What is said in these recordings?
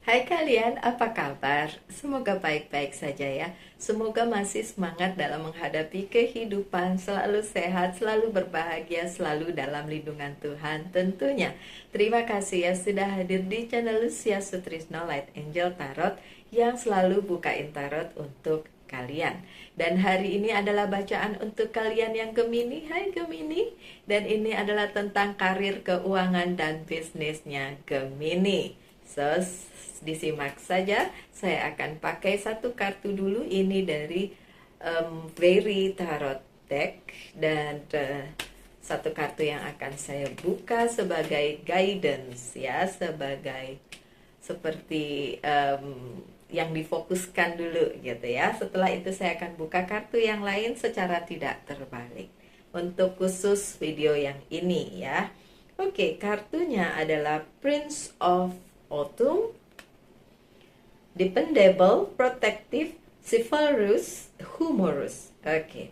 Hai kalian, apa kabar? Semoga baik-baik saja ya. Semoga masih semangat dalam menghadapi kehidupan, selalu sehat, selalu berbahagia, selalu dalam lindungan Tuhan tentunya. Terima kasih ya sudah hadir di channel Lucia Sutrisno Light Angel Tarot yang selalu bukain tarot untuk kalian. Dan hari ini adalah bacaan untuk kalian yang Gemini. Hai Gemini. Dan ini adalah tentang karir, keuangan, dan bisnisnya Gemini. So, disimak saja. Saya akan pakai satu kartu dulu. Ini dari Very Tarot Deck. Dan satu kartu yang akan saya buka sebagai guidance ya. Sebagai seperti yang difokuskan dulu gitu ya. Setelah itu saya akan buka kartu yang lain secara tidak terbalik. Untuk khusus video yang ini ya. Oke, kartunya adalah Prince of Autumn, Dependable, Protective, Chivalrous, Humorous. Oke.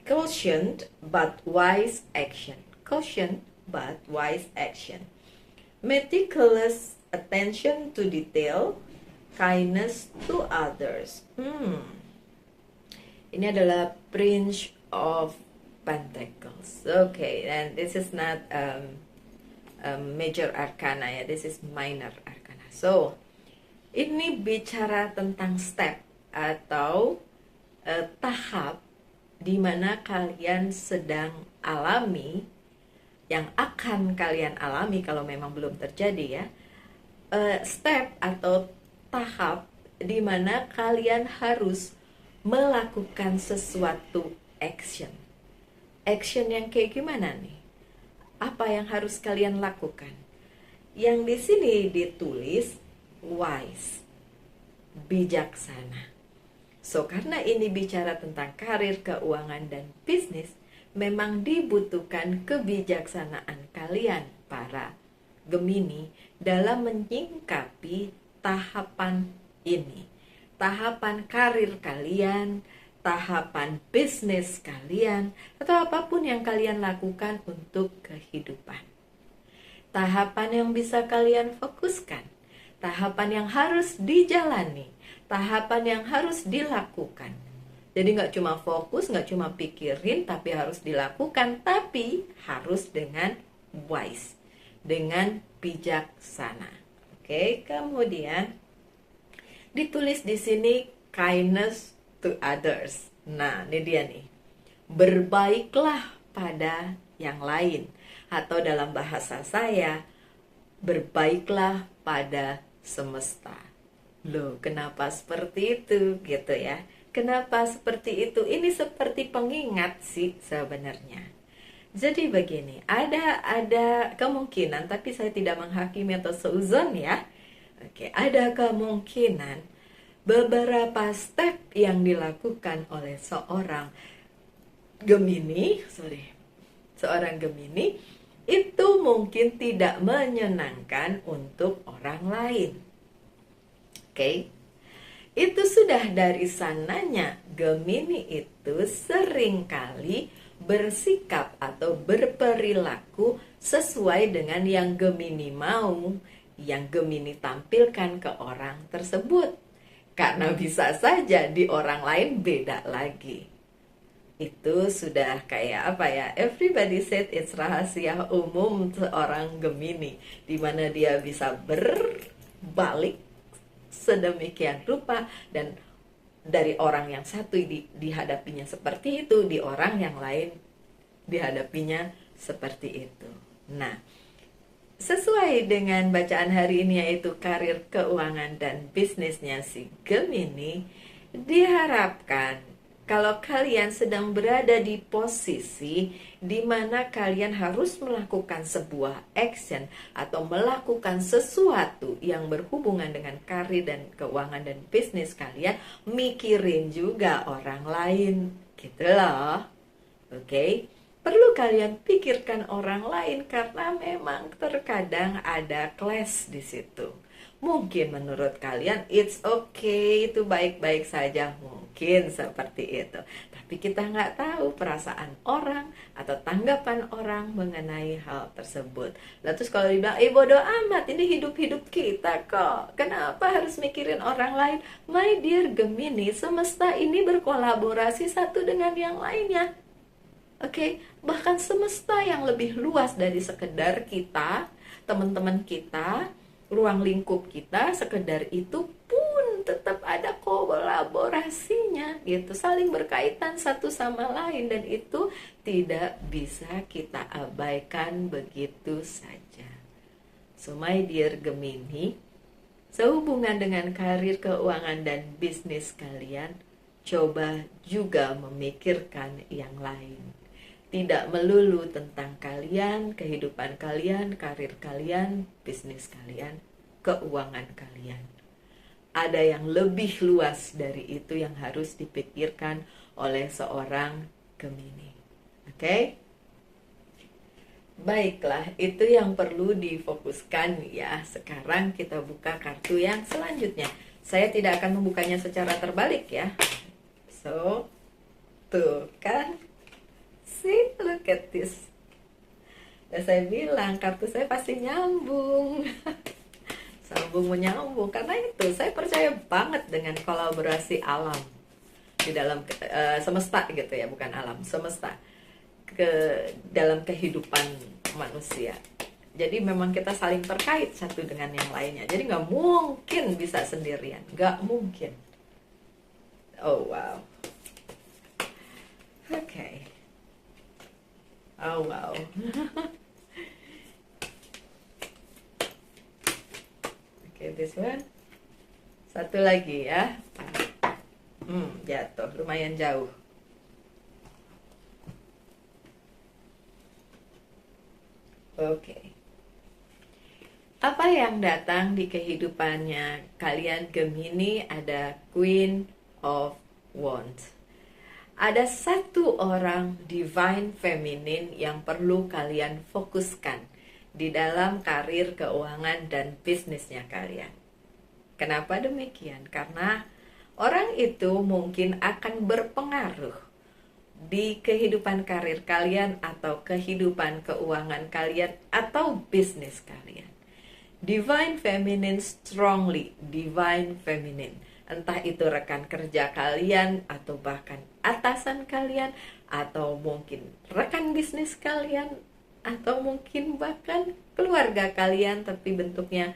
Cautioned but wise action. Cautioned but wise action. Meticulous attention to detail, kindness to others. Ini adalah Prince of Pentacles. Okay, and this is not major arcana ya, this is minor arcana. So, ini bicara tentang step atau tahap di mana kalian sedang alami, yang akan kalian alami kalau memang belum terjadi ya. Step atau tahap di mana kalian harus melakukan sesuatu action. Action yang kayak gimana nih? Apa yang harus kalian lakukan? Yang di sini ditulis wise, bijaksana. So, karena ini bicara tentang karir, keuangan, dan bisnis, memang dibutuhkan kebijaksanaan kalian, para Gemini, dalam menyingkapi tahapan ini. Tahapan karir kalian, tahapan bisnis kalian, atau apapun yang kalian lakukan untuk kehidupan. Tahapan yang bisa kalian fokuskan, tahapan yang harus dijalani, tahapan yang harus dilakukan. Jadi nggak cuma fokus, nggak cuma pikirin, tapi harus dilakukan, tapi harus dengan wise, dengan bijaksana. Oke, kemudian ditulis di sini kindness to others. Nah, ini dia nih. Berbaiklah pada yang lain. Atau dalam bahasa saya, berbaiklah pada semesta. Loh, kenapa seperti itu gitu ya? Kenapa seperti itu? Ini seperti pengingat sih sebenarnya. Jadi begini, ada kemungkinan, tapi saya tidak menghakimi atau seuzon ya. Oke, ada kemungkinan beberapa step yang dilakukan oleh seorang Gemini itu mungkin tidak menyenangkan untuk orang lain. Oke. Itu sudah dari sananya Gemini itu seringkali bersikap atau berperilaku sesuai dengan yang Gemini mau, yang Gemini tampilkan ke orang tersebut. Karena bisa saja di orang lain beda lagi. Itu sudah kayak apa ya? Everybody said it's rahasia umum seorang Gemini, di mana dia bisa berbalik sedemikian rupa, dan dari orang yang satu dihadapinya seperti itu, di orang yang lain dihadapinya seperti itu. Nah, sesuai dengan bacaan hari ini, yaitu karir, keuangan, dan bisnisnya si Gemini, diharapkan kalau kalian sedang berada di posisi di mana kalian harus melakukan sebuah action atau melakukan sesuatu yang berhubungan dengan karir dan keuangan dan bisnis kalian, mikirin juga orang lain gitu loh. Oke? Perlu kalian pikirkan orang lain karena memang terkadang ada clash di situ. Mungkin menurut kalian it's okay, itu baik-baik saja, mungkin seperti itu. Tapi tapi kita nggak tahu perasaan orang atau tanggapan orang mengenai hal tersebut. Lalu terus kalau dibilang, bodo amat, ini hidup-hidup kita kok, kenapa harus mikirin orang lain? My dear Gemini, semesta ini berkolaborasi satu dengan yang lainnya. Oke, bahkan semesta yang lebih luas dari sekedar kita, teman-teman kita, ruang lingkup kita, sekedar itu pun tetap ada kolaborasinya gitu, saling berkaitan satu sama lain, dan itu tidak bisa kita abaikan begitu saja. So my dear Gemini, sehubungan dengan karir, keuangan, dan bisnis kalian, coba juga memikirkan yang lain. Tidak melulu tentang kalian, kehidupan kalian, karir kalian, bisnis kalian, keuangan kalian. Ada yang lebih luas dari itu yang harus dipikirkan oleh seorang Gemini. Oke? Baiklah, itu yang perlu difokuskan ya. Sekarang kita buka kartu yang selanjutnya. Saya tidak akan membukanya secara terbalik ya. So, tuh kan? See, look at this. Dan saya bilang kartu saya pasti nyambung. Sambung menyambung. Karena itu saya percaya banget dengan kolaborasi alam di dalam semesta gitu ya, bukan alam, semesta dalam kehidupan manusia. Jadi memang kita saling terkait satu dengan yang lainnya. Jadi nggak mungkin bisa sendirian, nggak mungkin. Oh wow. Okay. Oh wow. Okay, this one. Satu lagi ya. Jatuh, lumayan jauh. Oke. Apa yang datang di kehidupannya kalian Gemini? Ada Queen of Wands. Ada satu orang divine feminine yang perlu kalian fokuskan di dalam karir, keuangan, dan bisnisnya kalian. Kenapa demikian? Karena orang itu mungkin akan berpengaruh di kehidupan karir kalian atau kehidupan keuangan kalian atau bisnis kalian. Divine feminine, strongly divine feminine. Entah itu rekan kerja kalian atau bahkan atasan kalian, atau mungkin rekan bisnis kalian, atau mungkin bahkan keluarga kalian tapi bentuknya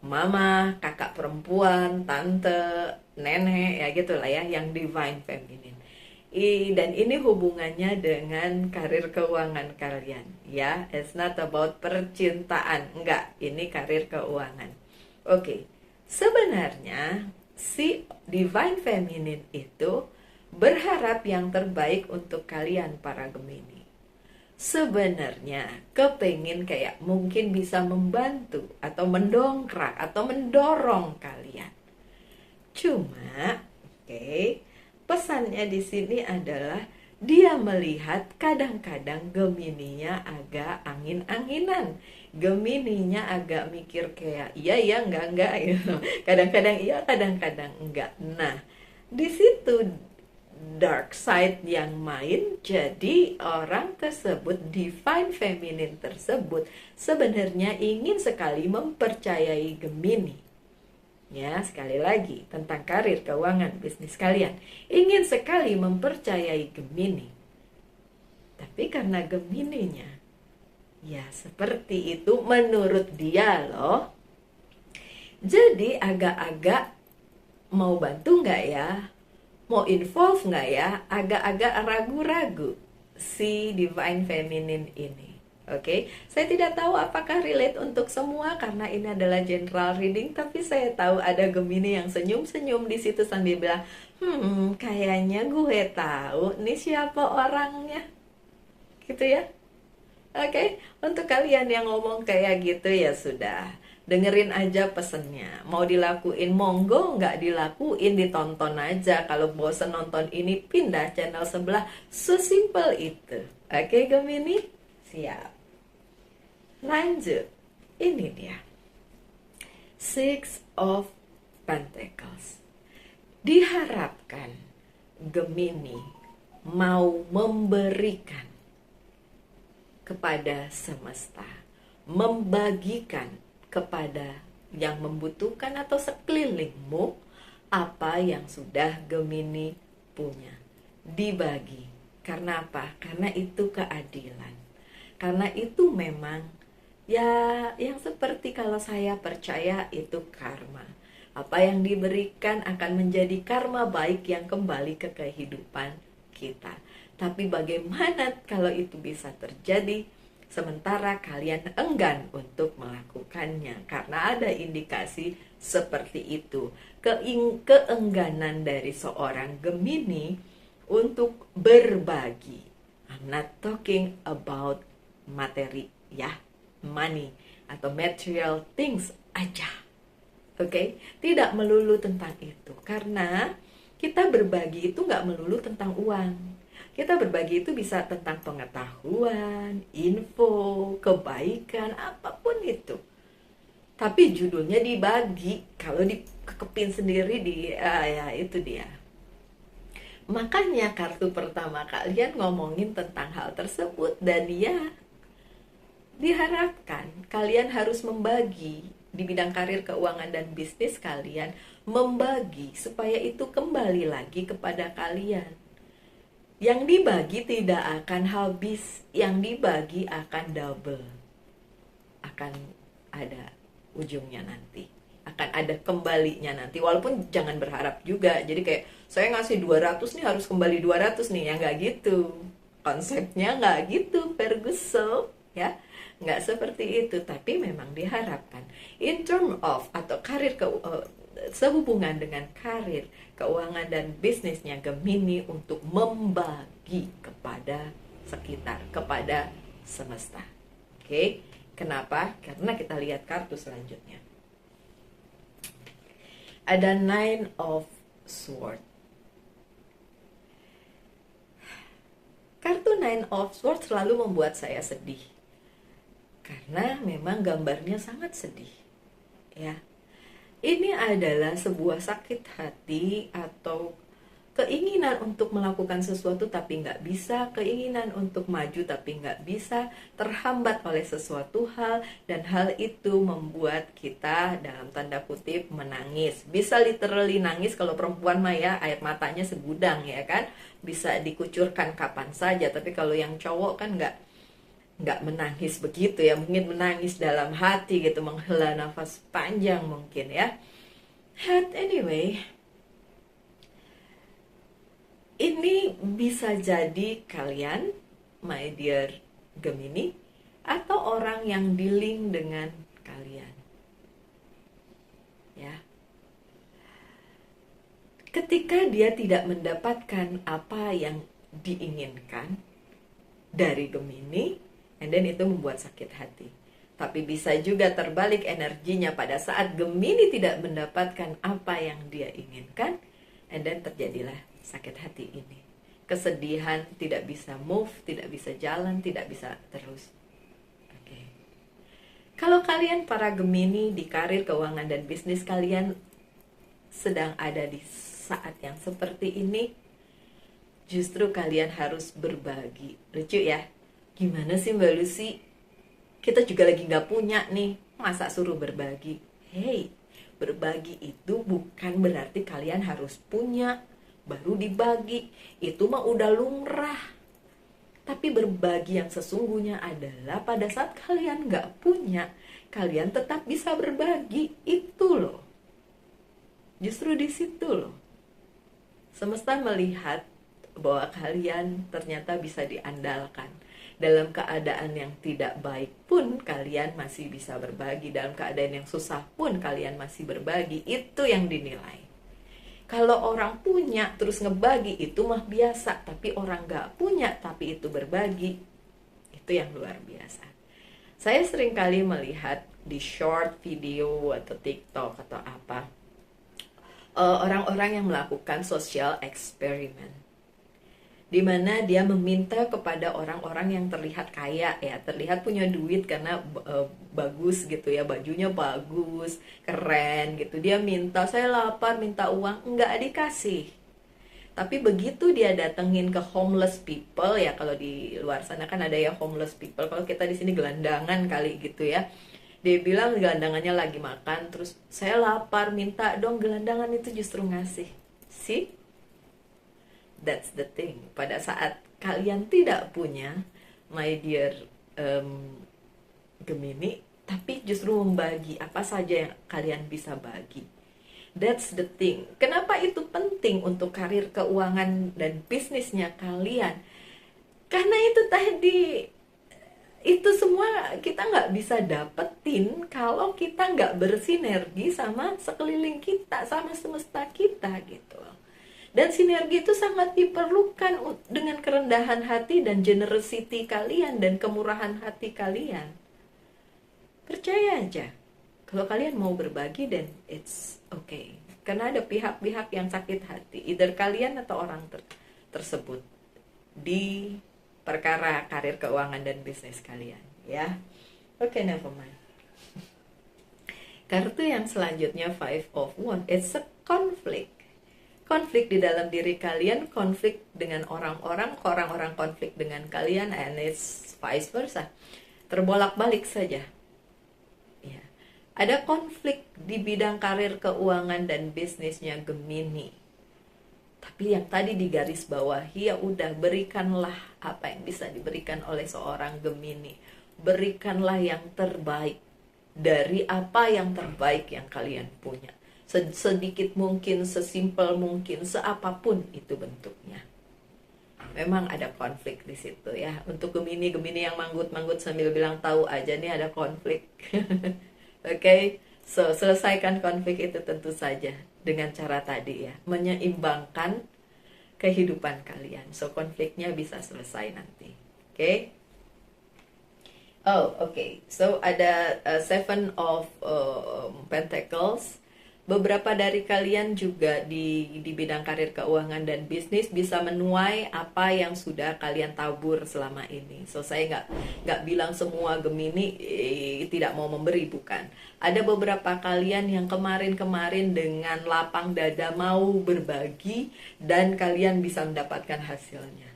mama, kakak perempuan, tante, nenek, ya gitulah ya, yang divine feminine. Dan ini hubungannya dengan karir keuangan kalian ya. It's not about percintaan, enggak, ini karir keuangan. Oke. Sebenarnya si divine feminine itu berharap yang terbaik untuk kalian para Gemini. Sebenarnya kepengin kayak mungkin bisa membantu atau mendongkrak atau mendorong kalian. Cuma, pesannya di sini adalah dia melihat kadang-kadang Gemininya agak angin-anginan. Gemininya agak mikir kayak iya enggak gitu. Kadang-kadang iya, kadang-kadang enggak. Nah, di situ dark side yang main. Jadi orang tersebut, divine feminine tersebut, sebenarnya ingin sekali mempercayai Gemini. Ya, sekali lagi tentang karir, keuangan, bisnis kalian. Ingin sekali mempercayai Gemini. Tapi karena Gemininya ya seperti itu menurut dia loh. Jadi agak-agak mau bantu nggak ya? Mau involve nggak ya? Agak-agak ragu-ragu si divine feminine ini. Oke, saya tidak tahu apakah relate untuk semua karena ini adalah general reading, tapi saya tahu ada Gemini yang senyum-senyum di situ sambil bilang, kayaknya gue tahu nih siapa orangnya, gitu ya. Oke, untuk kalian yang ngomong kayak gitu ya sudah, dengerin aja pesennya. Mau dilakuin monggo, nggak dilakuin ditonton aja. Kalau bosen nonton ini pindah channel sebelah, sesimpel itu. Oke Gemini, siap. Lanjut, ini dia Six of Pentacles. Diharapkan Gemini mau memberikan kepada semesta, membagikan kepada yang membutuhkan atau sekelilingmu apa yang sudah Gemini punya. Dibagi. Karena apa? Karena itu keadilan. Karena itu memang ya yang seperti kalau saya percaya itu karma. Apa yang diberikan akan menjadi karma baik yang kembali ke kehidupan kita. Tapi bagaimana kalau itu bisa terjadi sementara kalian enggan untuk melakukannya? Karena ada indikasi seperti itu. Keengganan dari seorang Gemini untuk berbagi. I'm not talking about materi ya, money atau material things aja. Oke, tidak melulu tentang itu. Karena kita berbagi itu nggak melulu tentang uang. Kita berbagi itu bisa tentang pengetahuan, info, kebaikan, apapun itu. Tapi judulnya dibagi. Kalau dikepin sendiri ya itu dia. Makanya kartu pertama kalian ngomongin tentang hal tersebut. Dan ya, diharapkan kalian harus membagi di bidang karir, keuangan, dan bisnis kalian. Membagi supaya itu kembali lagi kepada kalian. Yang dibagi tidak akan habis, yang dibagi akan double. Akan ada ujungnya nanti, akan ada kembalinya nanti. Walaupun jangan berharap juga, jadi kayak saya ngasih 200 nih harus kembali 200 nih, ya nggak gitu. Konsepnya nggak gitu, Ferguson, ya. Nggak seperti itu, tapi memang diharapkan in term of atau karir sehubungan dengan karir, keuangan, dan bisnisnya Gemini untuk membagi kepada sekitar, kepada semesta. Oke, kenapa? Karena kita lihat kartu selanjutnya. Ada Nine of Swords. Kartu Nine of Swords selalu membuat saya sedih. Karena memang gambarnya sangat sedih. Ya. Ini adalah sebuah sakit hati atau keinginan untuk melakukan sesuatu tapi nggak bisa, keinginan untuk maju tapi nggak bisa, terhambat oleh sesuatu hal, dan hal itu membuat kita dalam tanda kutip menangis. Bisa literally nangis, kalau perempuan mah ya air matanya segudang ya kan, bisa dikucurkan kapan saja. Tapi kalau yang cowok kan nggak menangis begitu ya, mungkin menangis dalam hati gitu, menghela nafas panjang mungkin ya. But anyway, ini bisa jadi kalian, my dear Gemini, atau orang yang dealing dengan kalian. Ya. Ketika dia tidak mendapatkan apa yang diinginkan dari Gemini, and then itu membuat sakit hati. Tapi bisa juga terbalik energinya pada saat Gemini tidak mendapatkan apa yang dia inginkan, and then terjadilah sakit hati ini. Kesedihan, tidak bisa move, tidak bisa jalan, tidak bisa terus. Oke. Kalau kalian para Gemini di karir, keuangan, dan bisnis kalian sedang ada di saat yang seperti ini, justru kalian harus berbagi. Lucu ya? Gimana sih Mbak Lucy? Kita juga lagi gak punya nih, masa suruh berbagi? Hey, berbagi itu bukan berarti kalian harus punya baru dibagi. Itu mah udah lumrah. Tapi berbagi yang sesungguhnya adalah pada saat kalian gak punya, kalian tetap bisa berbagi. Itu loh. Justru di situ loh. Semesta melihat bahwa kalian ternyata bisa diandalkan. Dalam keadaan yang tidak baik pun kalian masih bisa berbagi. Dalam keadaan yang susah pun kalian masih berbagi. Itu yang dinilai. Kalau orang punya terus ngebagi itu mah biasa. Tapi orang gak punya tapi itu berbagi, itu yang luar biasa. Saya sering kali melihat di short video atau TikTok atau apa, orang-orang yang melakukan social experiment, di mana dia meminta kepada orang-orang yang terlihat kaya ya, terlihat punya duit karena bagus gitu ya, bajunya bagus, keren gitu. Dia minta, saya lapar, minta uang, enggak dikasih. Tapi begitu dia datengin ke homeless people, ya kalau di luar sana kan ada ya homeless people, kalau kita di sini gelandangan kali gitu ya. Dia bilang gelandangannya lagi makan, terus saya lapar, minta dong, gelandangan itu justru ngasih. See? That's the thing. Pada saat kalian tidak punya, my dear Gemini, tapi justru membagi apa saja yang kalian bisa bagi. That's the thing. Kenapa itu penting untuk karir keuangan dan bisnisnya kalian? Karena itu tadi, itu semua kita nggak bisa dapetin kalau kita nggak bersinergi sama sekeliling kita, sama semesta kita gitu. Dan sinergi itu sangat diperlukan dengan kerendahan hati dan generosity kalian dan kemurahan hati kalian. Percaya aja, kalau kalian mau berbagi, then it's okay. Karena ada pihak-pihak yang sakit hati, either kalian atau orang tersebut di perkara karir keuangan dan bisnis kalian, ya. Okay, never mind. Kartu yang selanjutnya, Five of Wands, it's a conflict. Konflik di dalam diri kalian, konflik dengan orang-orang konflik dengan kalian, and it's vice versa. Terbolak-balik saja. Ya. Ada konflik di bidang karir keuangan dan bisnisnya Gemini. Tapi yang tadi digaris bawahi, ya udah, berikanlah apa yang bisa diberikan oleh seorang Gemini. Berikanlah yang terbaik dari apa yang terbaik yang kalian punya. Sedikit mungkin, sesimpel mungkin, seapapun itu bentuknya. Memang ada konflik di situ ya. Untuk Gemini yang manggut-manggut sambil bilang tahu aja nih ada konflik. Okay? So, selesaikan konflik itu tentu saja dengan cara tadi ya, menyeimbangkan kehidupan kalian. So, konfliknya bisa selesai nanti. Okay? Oh, okay. So, ada Seven of Pentacles. Beberapa dari kalian juga di bidang karir keuangan dan bisnis bisa menuai apa yang sudah kalian tabur selama ini. So, saya nggak bilang semua Gemini tidak mau memberi, bukan. Ada beberapa kalian yang kemarin-kemarin dengan lapang dada mau berbagi dan kalian bisa mendapatkan hasilnya.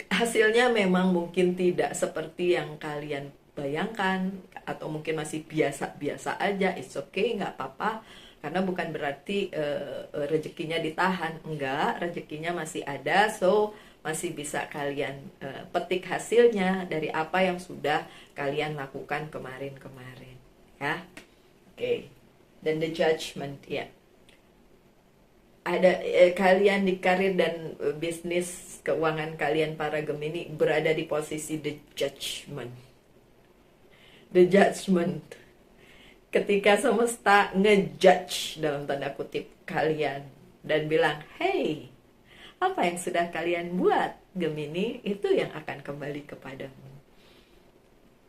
Hasilnya memang mungkin tidak seperti yang kalian bayangkan, atau mungkin masih biasa-biasa aja. It's okay, nggak apa-apa, karena bukan berarti rezekinya ditahan. Enggak, rezekinya masih ada. So, masih bisa kalian petik hasilnya dari apa yang sudah kalian lakukan kemarin-kemarin, ya. Okay. Dan the judgment, ya. Ada kalian di karir dan bisnis keuangan kalian, para Gemini, berada di posisi the judgment. The judgment. Ketika semesta ngejudge dalam tanda kutip kalian dan bilang, hey, apa yang sudah kalian buat Gemini, itu yang akan kembali kepadamu.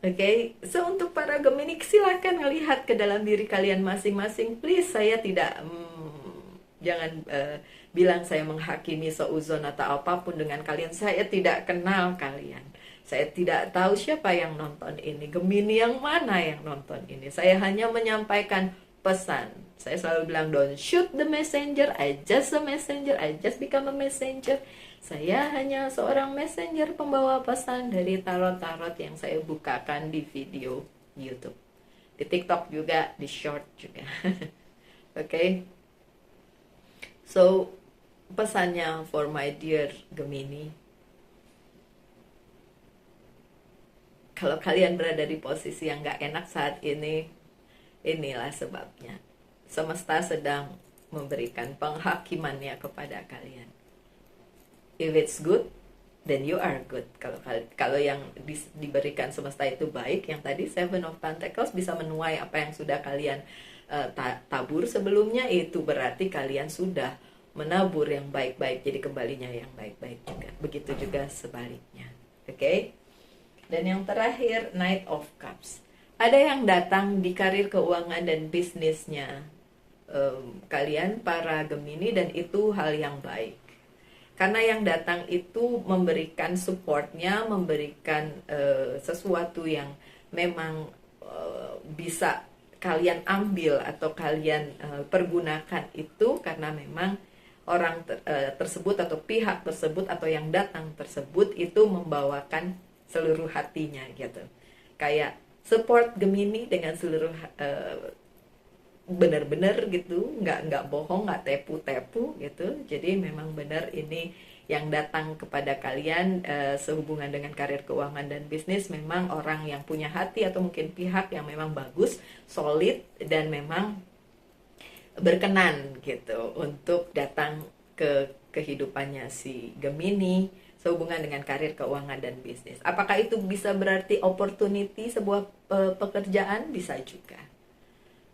Okay? So, untuk para Gemini, silakan melihat ke dalam diri kalian masing-masing. Please, saya tidak jangan bilang saya menghakimi seuzon atau apapun dengan kalian. Saya tidak kenal kalian. Saya tidak tahu siapa yang nonton ini, Gemini yang mana yang nonton ini. Saya hanya menyampaikan pesan. Saya selalu bilang, don't shoot the messenger, I just a messenger, I just become a messenger. Saya hanya seorang messenger, pembawa pesan dari tarot-tarot yang saya bukakan di video YouTube. Di TikTok juga, di short juga. Okay? So, pesannya for my dear Gemini, kalau kalian berada di posisi yang gak enak saat ini, inilah sebabnya. Semesta sedang memberikan penghakimannya kepada kalian. If it's good, then you are good. Kalau yang diberikan semesta itu baik, yang tadi Seven of Pentacles bisa menuai apa yang sudah kalian tabur sebelumnya, itu berarti kalian sudah menabur yang baik-baik, jadi kembalinya yang baik-baik juga. Begitu juga sebaliknya. Okay? Dan yang terakhir, Knight of Cups. Ada yang datang di karir keuangan dan bisnisnya kalian, para Gemini, dan itu hal yang baik. Karena yang datang itu memberikan supportnya, memberikan sesuatu yang memang bisa kalian ambil atau kalian pergunakan itu, karena memang tersebut atau pihak tersebut atau yang datang tersebut itu membawakan seluruh hatinya gitu. Kayak support Gemini dengan seluruh benar-benar gitu, nggak bohong, nggak tepu-tepu gitu. Jadi memang benar ini yang datang kepada kalian sehubungan dengan karir, keuangan, dan bisnis memang orang yang punya hati atau mungkin pihak yang memang bagus, solid, dan memang berkenan gitu untuk datang ke kehidupannya si Gemini sehubungan dengan karir, keuangan, dan bisnis. Apakah itu bisa berarti opportunity sebuah pekerjaan? Bisa juga.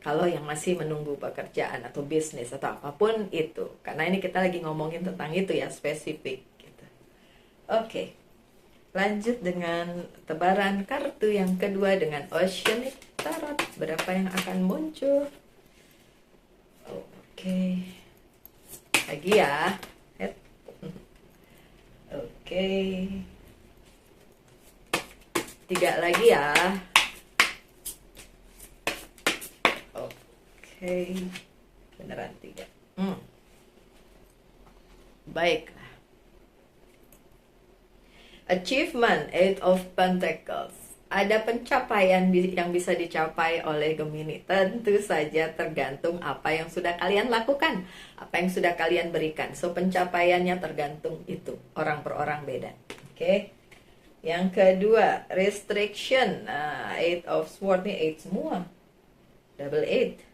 Kalau yang masih menunggu pekerjaan atau bisnis atau apapun itu. Karena ini kita lagi ngomongin tentang itu ya, spesifik gitu. Oke. Lanjut dengan tebaran kartu yang kedua dengan Oceanic Tarot. Berapa yang akan muncul? Oke. Lagi ya. Oke. 3 lagi ya. Oke. Beneran 3. Baik. Achievement, 8 of Pentacles. Ada pencapaian yang bisa dicapai oleh Gemini. Tentu saja tergantung apa yang sudah kalian lakukan, apa yang sudah kalian berikan. So pencapaiannya tergantung itu, orang per orang beda. Oke. Yang kedua, restriction. 8 of Swords nih, 8 semua. Double 8.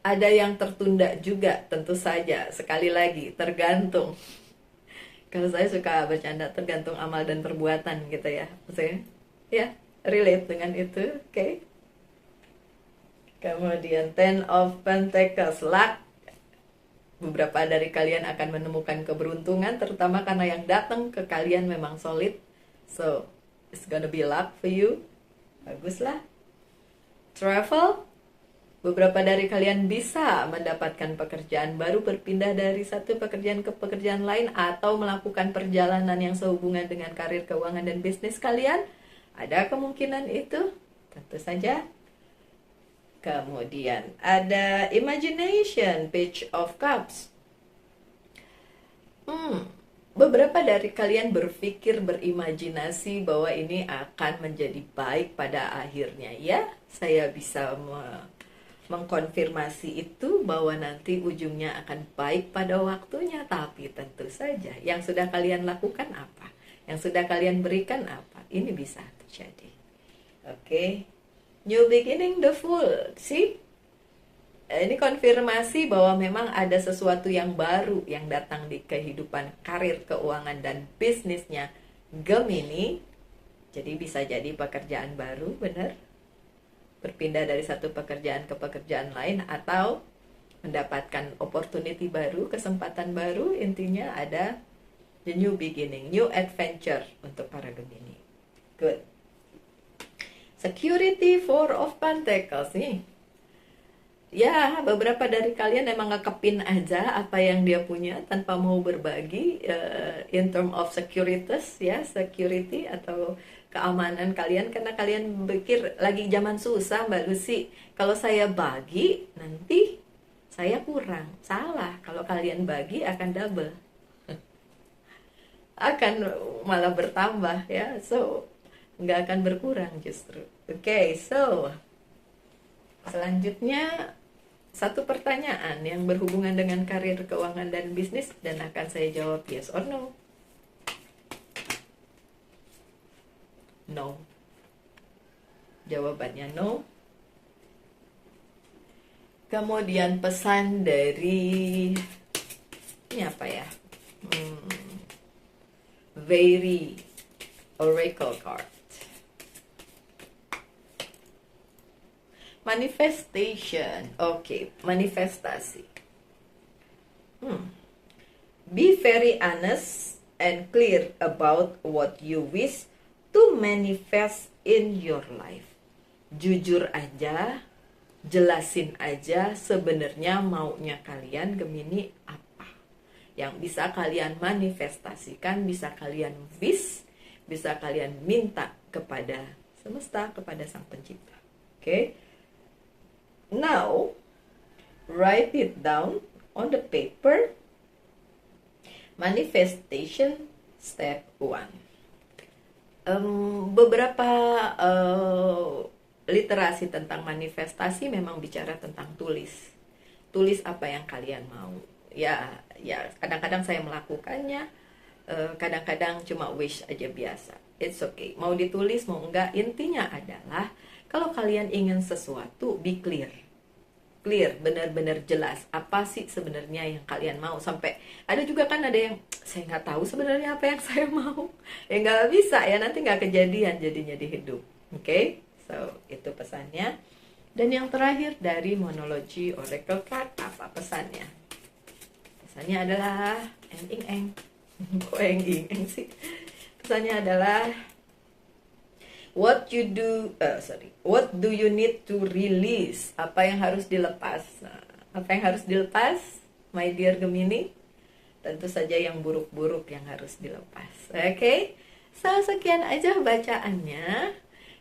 Ada yang tertunda juga, tentu saja. Sekali lagi, tergantung. Kalau saya suka bercanda, tergantung amal dan perbuatan gitu ya. Maksudnya, ya, relate dengan itu, oke. Kemudian 10 of Pentacles, luck. Beberapa dari kalian akan menemukan keberuntungan, terutama karena yang datang ke kalian memang solid. So, it's gonna be luck for you. Baguslah. Travel. Beberapa dari kalian bisa mendapatkan pekerjaan baru, berpindah dari satu pekerjaan ke pekerjaan lain, atau melakukan perjalanan yang sehubungan dengan karir, keuangan, dan bisnis kalian. Ada kemungkinan itu, tentu saja. Kemudian ada imagination, Page of Cups. Beberapa dari kalian berpikir, berimajinasi bahwa ini akan menjadi baik pada akhirnya. Ya, saya bisa mengkonfirmasi itu bahwa nanti ujungnya akan baik pada waktunya. Tapi tentu saja yang sudah kalian lakukan apa, yang sudah kalian berikan apa, ini bisa terjadi. Oke. New beginning, the Fool. See? Ini konfirmasi bahwa memang ada sesuatu yang baru yang datang di kehidupan karir, keuangan, dan bisnisnya Gemini. Jadi bisa jadi pekerjaan baru, benar? Berpindah dari satu pekerjaan ke pekerjaan lain, atau mendapatkan opportunity baru, kesempatan baru. Intinya ada the new beginning, new adventure untuk para Gemini. Good. Security, 4 of Pentacles nih. Ya, beberapa dari kalian emang ngekepin aja apa yang dia punya tanpa mau berbagi in term of securities ya, security atau keamanan kalian, karena kalian pikir lagi zaman susah Mbak Lucy, kalau saya bagi nanti saya kurang. Salah, kalau kalian bagi akan double. Akan malah bertambah ya, so nggak akan berkurang justru. Oke, so selanjutnya satu pertanyaan yang berhubungan dengan karir, keuangan, dan bisnis, dan akan saya jawab yes or no. No. Jawabannya no. Kemudian pesan dari ini apa ya? Very Oracle card. Manifestation. Oke, manifestasi. Be very honest and clear about what you wish to manifest in your life. Jujur aja, jelasin aja sebenarnya maunya kalian Gemini apa. Yang bisa kalian manifestasikan, bisa kalian wish, bisa kalian minta kepada semesta, kepada Sang Pencipta. Oke. Now, write it down on the paper. Manifestation step 1. Beberapa literasi tentang manifestasi memang bicara tentang tulis apa yang kalian mau. Ya kadang-kadang saya melakukannya, kadang-kadang cuma wish aja biasa. It's okay, mau ditulis mau enggak, intinya adalah kalau kalian ingin sesuatu, be clear, benar-benar jelas apa sih sebenarnya yang kalian mau. Sampai ada juga kan ada yang saya nggak tahu sebenarnya apa yang saya mau, ya nggak bisa ya, nanti nggak kejadian jadinya di hidup. Oke, so itu pesannya. Dan yang terakhir dari monologi oracle card, apa pesannya? Pesannya adalah eng kok eng sih. Pesannya adalah what do you need to release? Apa yang harus dilepas? Nah, apa yang harus dilepas, my dear Gemini? Tentu saja yang buruk-buruk yang harus dilepas. Oke? So, sekian aja bacaannya.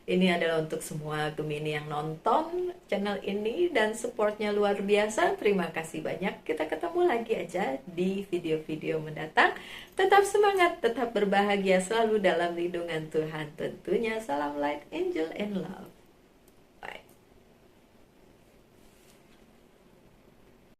Ini adalah untuk semua Gemini yang nonton channel ini dan supportnya luar biasa. Terima kasih banyak. Kita ketemu lagi aja di video-video mendatang. Tetap semangat, tetap berbahagia, selalu dalam lindungan Tuhan tentunya. Salam light, angel, and love.